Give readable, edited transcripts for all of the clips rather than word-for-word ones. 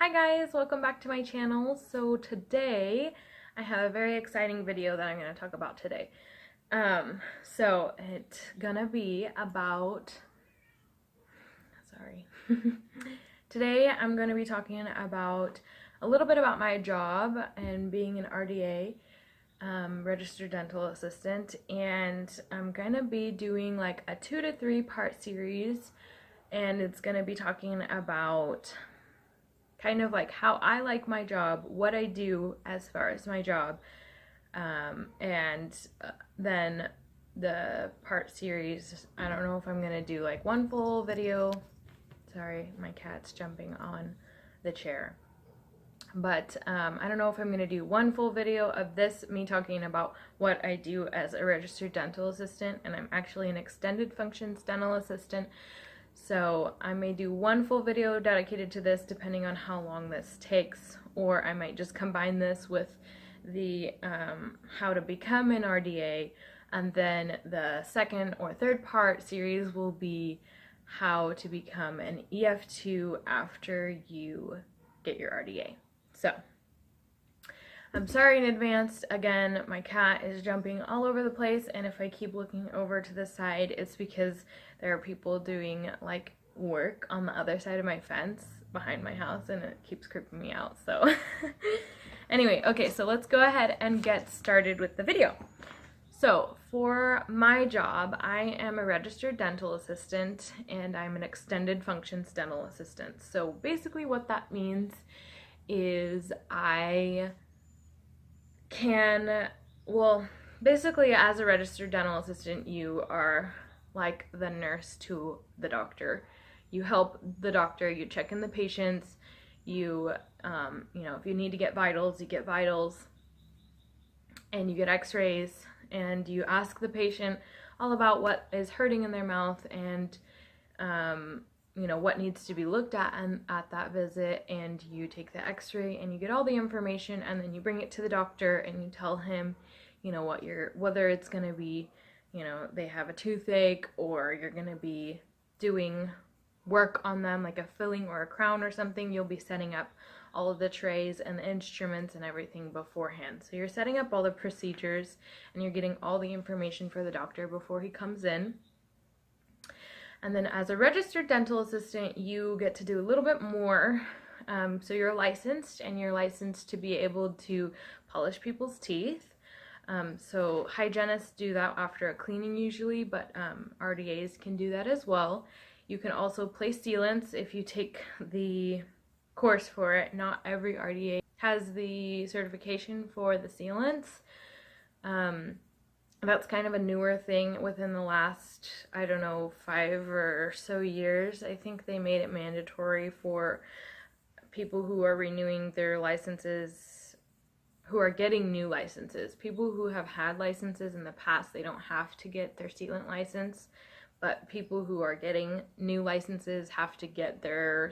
Hi guys, welcome back to my channel. So today I have a very exciting video that I'm going to talk about today. So it's gonna be about, today I'm going to be talking about a little bit about my job and being an RDA, registered dental assistant, and I'm going to be doing like a 2 to 3 part series, and it's going to be talking about kind of like how I like my job, what I do as far as my job, and then the part series, I don't know if I'm gonna do like one full video. Sorry, my cat's jumping on the chair. But I don't know if I'm gonna do one full video of this, me talking about what I do as a registered dental assistant, and I'm actually an extended functions dental assistant. So I may do one full video dedicated to this depending on how long this takes, or I might just combine this with the how to become an RDA, and then the second or third part series will be how to become an Ef2 after you get your RDA. So I'm sorry in advance. Again, my cat is jumping all over the place, and if I keep looking over to the side, it's because there are people doing like work on the other side of my fence behind my house, and it keeps creeping me out. So anyway, okay, so let's go ahead and get started with the video. So for my job, I am a registered dental assistant, and I'm an extended functions dental assistant. So basically what that means is basically as a registered dental assistant, you are like the nurse to the doctor. You help the doctor, you check in the patients, you know, if you need to get vitals, you get vitals, and you get x-rays, and you ask the patient all about what is hurting in their mouth, and you know, what needs to be looked at at that visit, and you take the x-ray and you get all the information, and then you bring it to the doctor and you tell him, you know, whether it's going to be, you know, they have a toothache, or you're going to be doing work on them like a filling or a crown or something. You'll be setting up all of the trays and the instruments and everything beforehand. So you're setting up all the procedures, and you're getting all the information for the doctor before he comes in. And then as a registered dental assistant, you get to do a little bit more. So you're licensed, and you're licensed to be able to polish people's teeth. So hygienists do that after a cleaning usually, but RDAs can do that as well. You can also place sealants if you take the course for it. Not every RDA has the certification for the sealants. That's kind of a newer thing within the last, I don't know, 5 or so years. I think they made it mandatory for people who are renewing their licenses, who are getting new licenses. People who have had licenses in the past, they don't have to get their sealant license, but people who are getting new licenses have to get their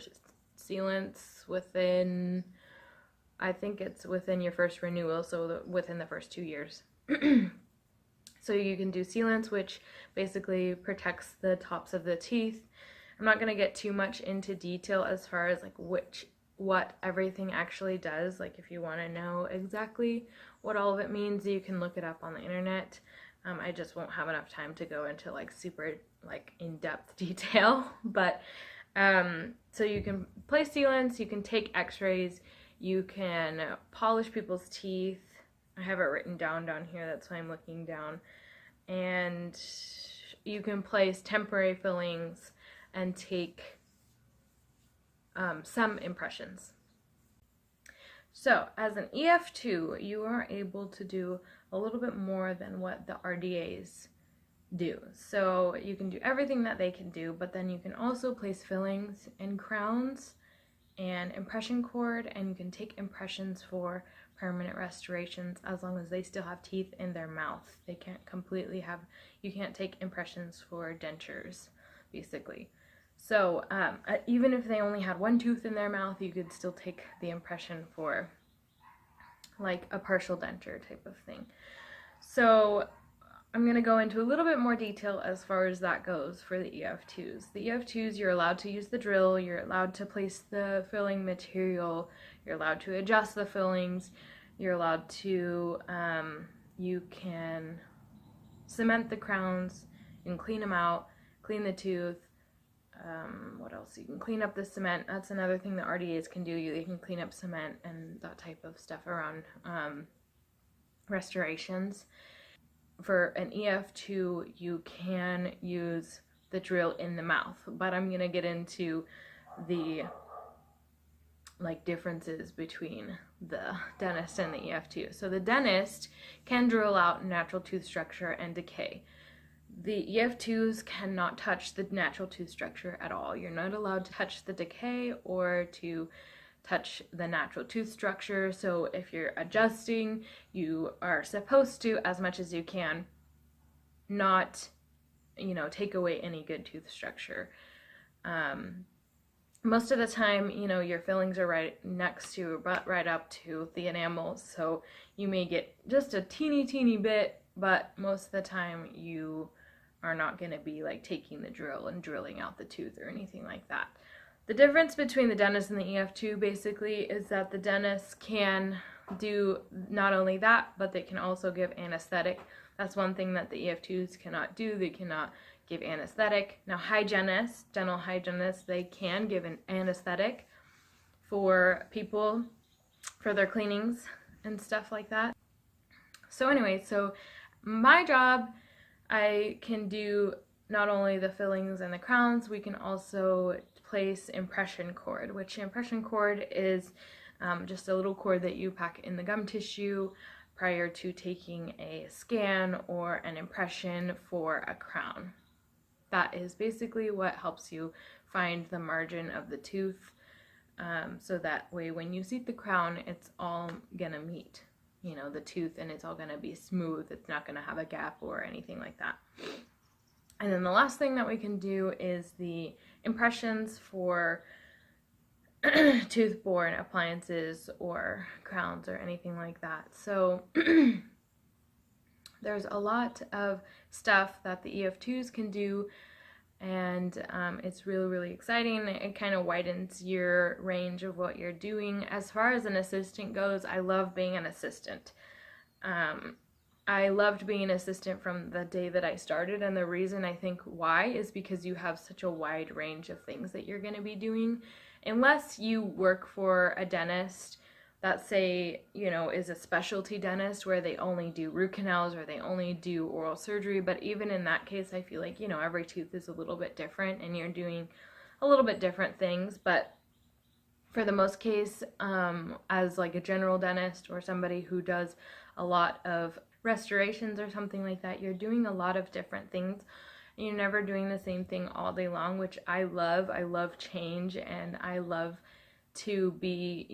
sealants within, I think it's within your first renewal, so within the first 2 years. So you can do sealants, which basically protects the tops of the teeth. I'm not going to get too much into detail as far as like what everything actually does. Like if you want to know exactly what all of it means, you can look it up on the internet. I just won't have enough time to go into like super like in-depth detail. But so you can place sealants, you can take x-rays, you can polish people's teeth. I have it written down here, that's why I'm looking down. And you can place temporary fillings and take some impressions. So as an Ef2, you are able to do a little bit more than what the RDAs do. So you can do everything that they can do, but then you can also place fillings and crowns and impression cord, and you can take impressions for permanent restorations as long as they still have teeth in their mouth. They can't completely have, you can't take impressions for dentures, basically. So even if they only had one tooth in their mouth, you could still take the impression for like a partial denture type of thing. So I'm going to go into a little bit more detail as far as that goes for the Ef2s. The Ef2s, you're allowed to use the drill, you're allowed to place the filling material, you're allowed to adjust the fillings, you're allowed to, you can cement the crowns, you can clean them out, clean the tooth. What else? You can clean up the cement. That's another thing that RDAs can do. They can clean up cement and that type of stuff around restorations. For an Ef2, you can use the drill in the mouth, but I'm gonna get into the differences between the dentist and the Ef2. So the dentist can drill out natural tooth structure and decay. The Ef2s cannot touch the natural tooth structure at all. You're not allowed to touch the decay or to touch the natural tooth structure. So if you're adjusting, you are supposed to, as much as you can, not, take away any good tooth structure. Most of the time, your fillings are right next to, but right up to the enamel, so you may get just a teeny bit, but most of the time you are not going to be taking the drill and drilling out the tooth or anything like that. The difference between the dentist and the Ef2 basically is that the dentist can do not only that, but they can also give anesthetic. That's one thing that the Ef2s cannot do. They cannot give anesthetic. Now hygienists, dental hygienists, they can give an anesthetic for people for their cleanings and stuff like that. So anyway, so my job, I can do not only the fillings and the crowns, we can also place impression cord, which impression cord is just a little cord that you pack in the gum tissue prior to taking a scan or an impression for a crown. That is basically what helps you find the margin of the tooth, so that way when you seat the crown, it's all gonna meet, the tooth, and it's all gonna be smooth. It's not gonna have a gap or anything like that. And then the last thing that we can do is the impressions for tooth-borne appliances or crowns or anything like that. So there's a lot of stuff that the Ef2s can do, and it's really exciting. It kind of widens your range of what you're doing. As far as an assistant goes, I love being an assistant. I loved being an assistant from the day that I started, and the reason I think why is because you have such a wide range of things that you're going to be doing. Unless you work for a dentist that, say, is a specialty dentist where they only do root canals or they only do oral surgery, but even in that case, I feel like, every tooth is a little bit different and you're doing a little bit different things. But for the most case, as a general dentist or somebody who does a lot of restorations or something like that, you're doing a lot of different things. You're never doing the same thing all day long, which I love. I love change, and I love to be,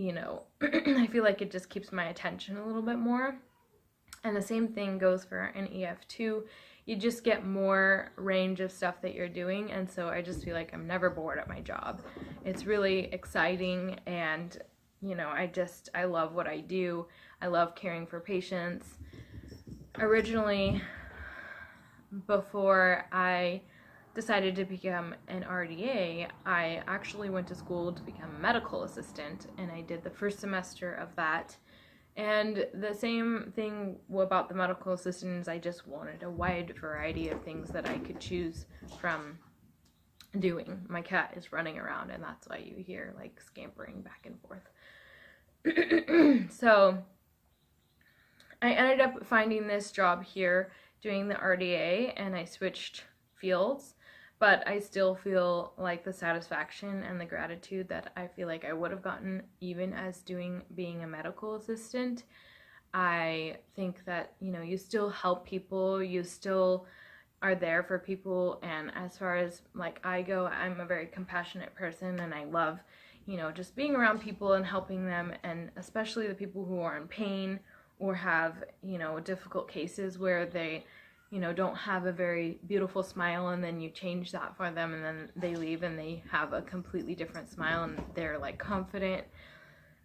I feel like it just keeps my attention a little bit more. And the same thing goes for an Ef2. You just get more range of stuff that you're doing, and so I just feel like I'm never bored at my job. It's really exciting, and I love what I do. I love caring for patients. Originally, before I decided to become an RDA, I actually went to school to become a medical assistant, and I did the first semester of that. And the same thing about the medical assistant is I just wanted a wide variety of things that I could choose from doing. My cat is running around, and that's why you hear scampering back and forth. So I ended up finding this job here doing the RDA, and I switched fields, but I still feel like the satisfaction and the gratitude that I feel like I would have gotten even as being a medical assistant. I think that, you still help people, you still are there for people, and as far as I go, I'm a very compassionate person, and I love, just being around people and helping them, and especially the people who are in pain or have, difficult cases where they, don't have a very beautiful smile, and then you change that for them, and then they leave and they have a completely different smile and they're confident.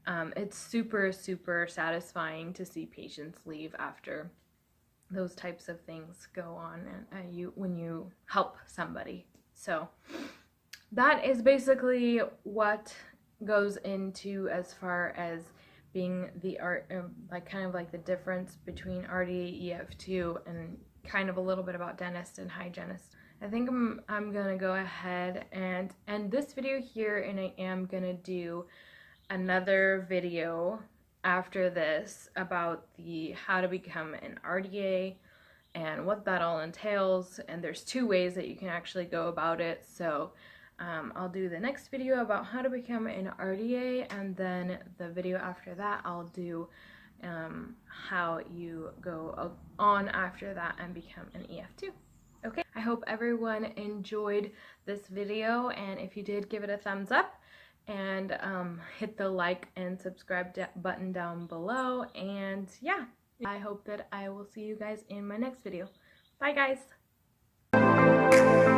It's super satisfying to see patients leave after, those types of things go on when you help somebody. So that is basically what goes into as far as being the kind of like the difference between RDA, Ef2, and kind of a little bit about dentist and hygienist. I think I'm gonna go ahead and end this video here, and I am gonna do another video after this about the how to become an RDA and what that all entails, and there's 2 ways that you can actually go about it. So I'll do the next video about how to become an RDA, and then the video after that I'll do how you go on after that and become an Ef2. Okay, I hope everyone enjoyed this video, and if you did, give it a thumbs up and hit the like and subscribe button down below. And yeah, I hope that I will see you guys in my next video. Bye guys!